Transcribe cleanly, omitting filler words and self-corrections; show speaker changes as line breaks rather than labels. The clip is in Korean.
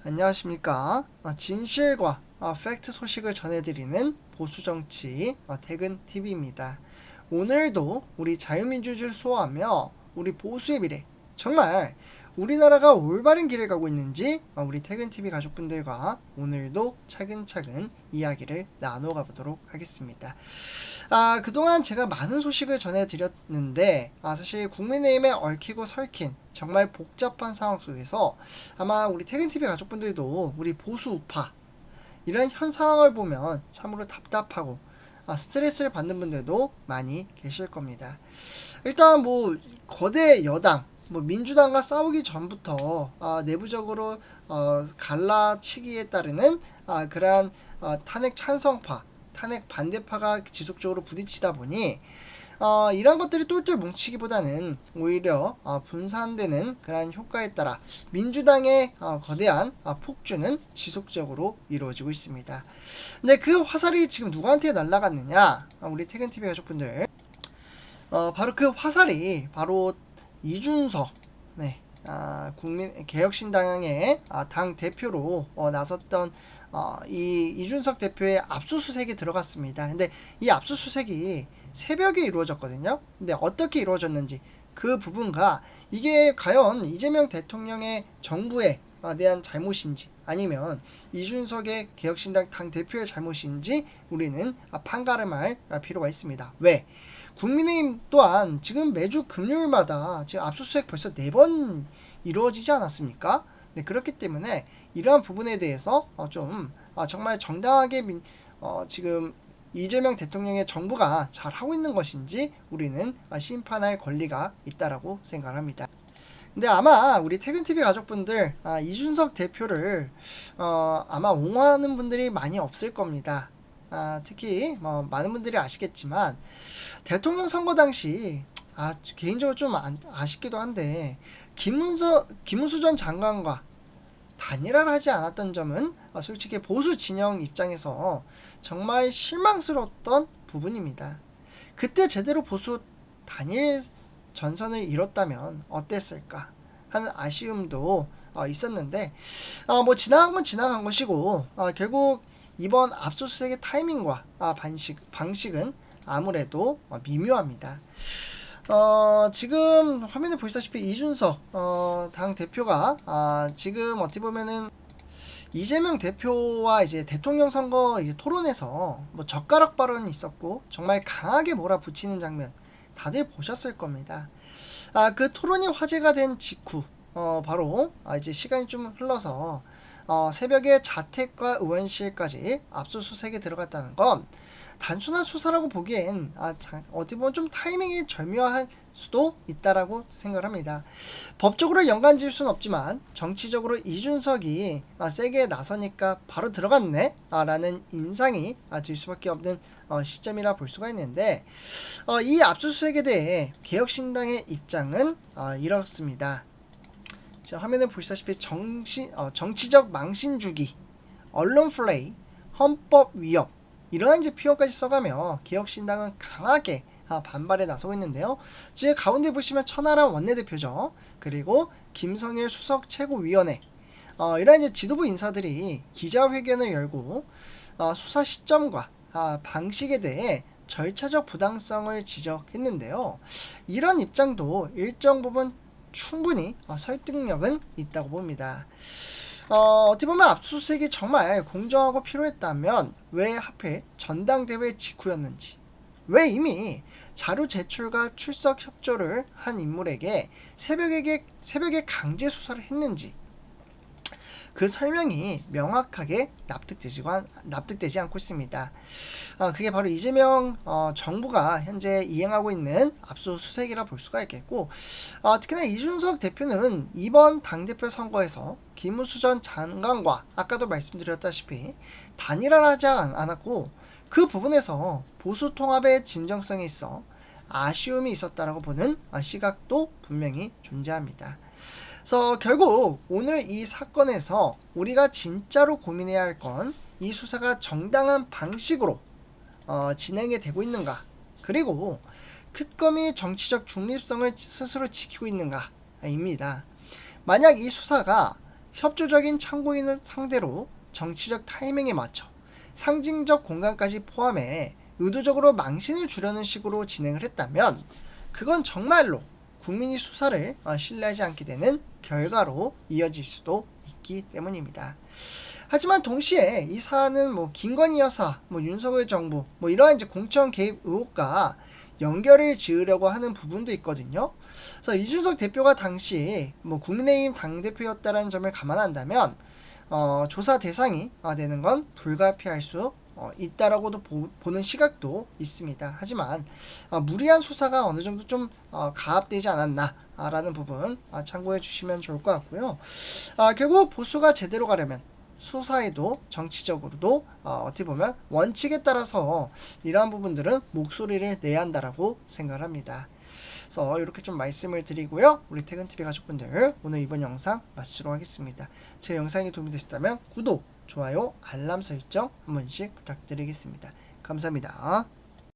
안녕하십니까. 진실과 팩트 소식을 전해드리는 보수정치 퇴근TV입니다. 오늘도 우리 자유민주주의를 수호하며 우리 보수의 미래, 정말 우리나라가 올바른 길을 가고 있는지 우리 퇴근TV 가족분들과 오늘도 차근차근 이야기를 나눠가 보도록 하겠습니다. 그동안 제가 많은 소식을 전해드렸는데 사실 국민의힘에 얽히고 설킨 정말 복잡한 상황 속에서 아마 우리 퇴근TV 가족분들도 우리 보수 우파 이런 현 상황을 보면 참으로 답답하고 스트레스를 받는 분들도 많이 계실 겁니다. 일단 거대 여당 민주당과 싸우기 전부터 내부적으로 갈라치기에 따르는 그러한 탄핵 찬성파, 탄핵 반대파가 지속적으로 부딪히다 보니 이런 것들이 똘똘 뭉치기보다는 오히려 분산되는 그러한 효과에 따라 민주당의 거대한 폭주는 지속적으로 이루어지고 있습니다. 근데 그 화살이 지금 누구한테 날아갔느냐? 우리 퇴근TV 가족분들, 바로 그 화살이 바로 이준석, 개혁신당의 당 대표로 나섰던 이 이준석 대표의 압수수색이 들어갔습니다. 근데 이 압수수색이 새벽에 이루어졌거든요. 근데 어떻게 이루어졌는지 그 부분과 이게 과연 이재명 대통령의 정부에 대한 잘못인지 아니면 이준석의 개혁신당 당 대표의 잘못인지 우리는 판가름할 필요가 있습니다. 왜? 국민의힘 또한 지금 매주 금요일마다 지금 압수수색 벌써 4번 이루어지지 않았습니까? 네, 그렇기 때문에 이러한 부분에 대해서 정말 정당하게 지금 이재명 대통령의 정부가 잘 하고 있는 것인지 우리는 심판할 권리가 있다라고 생각합니다. 근데 아마 우리 퇴근TV 가족분들 이준석 대표를 아마 옹호하는 분들이 많이 없을 겁니다. 특히 많은 분들이 아시겠지만 대통령 선거 당시 개인적으로 좀 아쉽기도 한데 김문수 전 장관과 단일화를 하지 않았던 점은 솔직히 보수 진영 입장에서 정말 실망스러웠던 부분입니다. 그때 제대로 보수 단일 전선을 이뤘다면 어땠을까 하는 아쉬움도 있었는데 지나간 건 지나간 것이고 결국 이번 압수수색의 타이밍과 방식은 아무래도 미묘합니다. 지금 화면에 보시다시피 이준석 당 대표가 지금 어떻게 보면은 이재명 대표와 이제 대통령 선거 토론에서 젓가락 발언이 있었고 정말 강하게 몰아붙이는 장면 다들 보셨을 겁니다. 그 토론이 화제가 된 직후 바로 이제 시간이 좀 흘러서 새벽에 자택과 의원실까지 압수수색에 들어갔다는 건 단순한 수사라고 보기엔 어떻게 보면 좀 타이밍이 절묘할 수도 있다라고 생각을 합니다. 법적으로 연관 지을 수는 없지만 정치적으로 이준석이 세게 나서니까 바로 들어갔네 라는 인상이 들 수밖에 없는 시점이라 볼 수가 있는데 이 압수수색에 대해 개혁신당의 입장은 이렇습니다. 자, 화면에 보시다시피 정치적 망신주기, 언론 플레이, 헌법 위협 이러한 이제 표현까지 써가며 개혁신당은 강하게 반발에 나서고 있는데요. 지금 가운데 보시면 천하람 원내대표죠. 그리고 김성일 수석 최고위원회 이러한 이제 지도부 인사들이 기자회견을 열고 수사 시점과 방식에 대해 절차적 부당성을 지적했는데요. 이런 입장도 일정 부분 충분히 설득력은 있다고 봅니다. 어떻게 보면 압수수색이 정말 공정하고 필요했다면 왜 하필 전당대회 직후였는지, 왜 이미 자료 제출과 출석 협조를 한 인물에게 새벽에 강제 수사를 했는지 그 설명이 명확하게 납득되지 않고 있습니다. 그게 바로 이재명 정부가 현재 이행하고 있는 압수수색이라 볼 수가 있겠고 특히나 이준석 대표는 이번 당대표 선거에서 김문수 전 장관과 아까도 말씀드렸다시피 단일화를 하지 않았고 그 부분에서 보수 통합의 진정성에 있어 아쉬움이 있었다라고 보는 시각도 분명히 존재합니다. 그래서 결국 오늘 이 사건에서 우리가 진짜로 고민해야 할 건 이 수사가 정당한 방식으로 진행이 되고 있는가, 그리고 특검이 정치적 중립성을 스스로 지키고 있는가입니다. 만약 이 수사가 협조적인 참고인을 상대로 정치적 타이밍에 맞춰 상징적 공간까지 포함해 의도적으로 망신을 주려는 식으로 진행을 했다면 그건 정말로 국민이 수사를 신뢰하지 않게 되는 결과로 이어질 수도 있기 때문입니다. 하지만 동시에 이 사안은 김건희 여사, 윤석열 정부 이러한 이제 공천 개입 의혹과 연결을 지으려고 하는 부분도 있거든요. 그래서 이준석 대표가 당시 국민의힘 당대표였다는 점을 감안한다면 조사 대상이 되는 건 불가피할 수 있다라고도 보는 시각도 있습니다. 하지만 무리한 수사가 어느 정도 좀 가압되지 않았나라는 부분 참고해 주시면 좋을 것 같고요. 결국 보수가 제대로 가려면 수사에도 정치적으로도 어떻게 보면 원칙에 따라서 이러한 부분들은 목소리를 내야 한다라고 생각을 합니다. 그래서 이렇게 좀 말씀을 드리고요. 우리 퇴근TV 가족분들 오늘 이번 영상 마치도록 하겠습니다. 제 영상이 도움이 되셨다면 구독, 좋아요, 알람 설정 한 번씩 부탁드리겠습니다. 감사합니다.